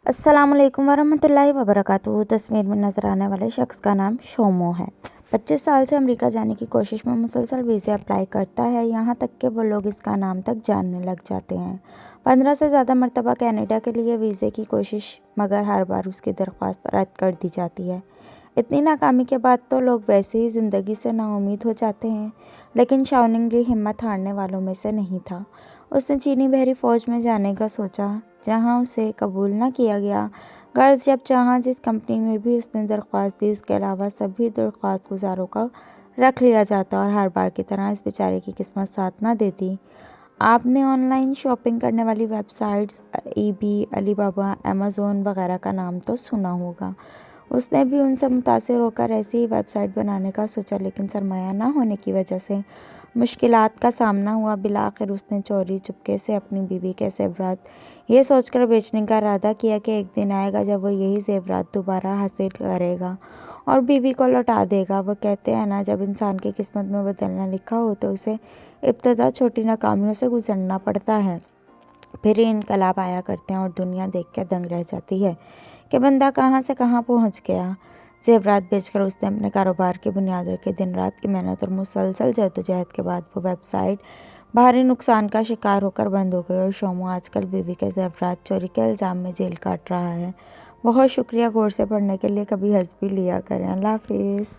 अस्सलाम वालेकुम वरहमतुल्लाहि वबरकातुहू। तस्वीर में नज़र आने वाले शख्स का नाम शोमो है। 25 साल से अमेरिका जाने की कोशिश में मुसलसल वीज़े अप्लाई करता है, यहाँ तक कि वो लोग इसका नाम तक जानने लग जाते हैं। 15 से ज़्यादा मरतबा कनाडा के लिए वीज़े की कोशिश, मगर हर बार उसकी दरख्वास्त रद्द कर दी जाती है। इतनी नाकामी के बाद तो लोग वैसे ही ज़िंदगी से नाउम्मीद हो जाते हैं, लेकिन शाओनिंग ली हिम्मत हारने वालों में से नहीं था। उसने चीनी बहरी फ़ौज में जाने का सोचा, जहां उसे कबूल न किया गया। गर्ज जब जहां जिस कंपनी में भी उसने दरख्वास्त दी, उसके अलावा सभी दरख्वास्त गुजारों को रख लिया जाता और हर बार की तरह इस बेचारे की किस्मत साथ न देती। आपने ऑनलाइन शॉपिंग करने वाली वेबसाइट्स ईबी, अलीबाबा, अमेज़न वगैरह का नाम तो सुना होगा। उसने भी उनसे मुतासिर होकर ऐसी ही वेबसाइट बनाने का सोचा, लेकिन सरमाया न होने की वजह से मुश्किलात का सामना हुआ। बिलाखिर उसने चोरी चुपके से अपनी बीवी के ज़ेवरात ये सोचकर बेचने का इरादा किया कि एक दिन आएगा जब वो यही ज़ेवरात दोबारा हासिल करेगा और बीवी को लौटा देगा। वो कहते हैं ना, जब इंसान की किस्मत में बदलना लिखा हो तो उसे इब्तदा छोटी नाकामियों से गुजरना पड़ता है, फिर इनकलाब आया करते हैं और दुनिया देख कर दंग रह जाती है कि बंदा कहाँ से कहाँ पहुँच गया। ज़ेवरात बेचकर उसने अपने कारोबार की बुनियाद रखी। दिन रात की मेहनत और मुसलसल जद्दोजहद के बाद वो वेबसाइट भारी नुकसान का शिकार होकर बंद हो गई और शोमो आजकल बीवी के ज़ेवरात चोरी के इल्ज़ाम में जेल काट रहा है। बहुत शुक्रिया। गौर से पढ़ने के लिए कभी हंस भी लिया करें। अल्लाह हाफिज़।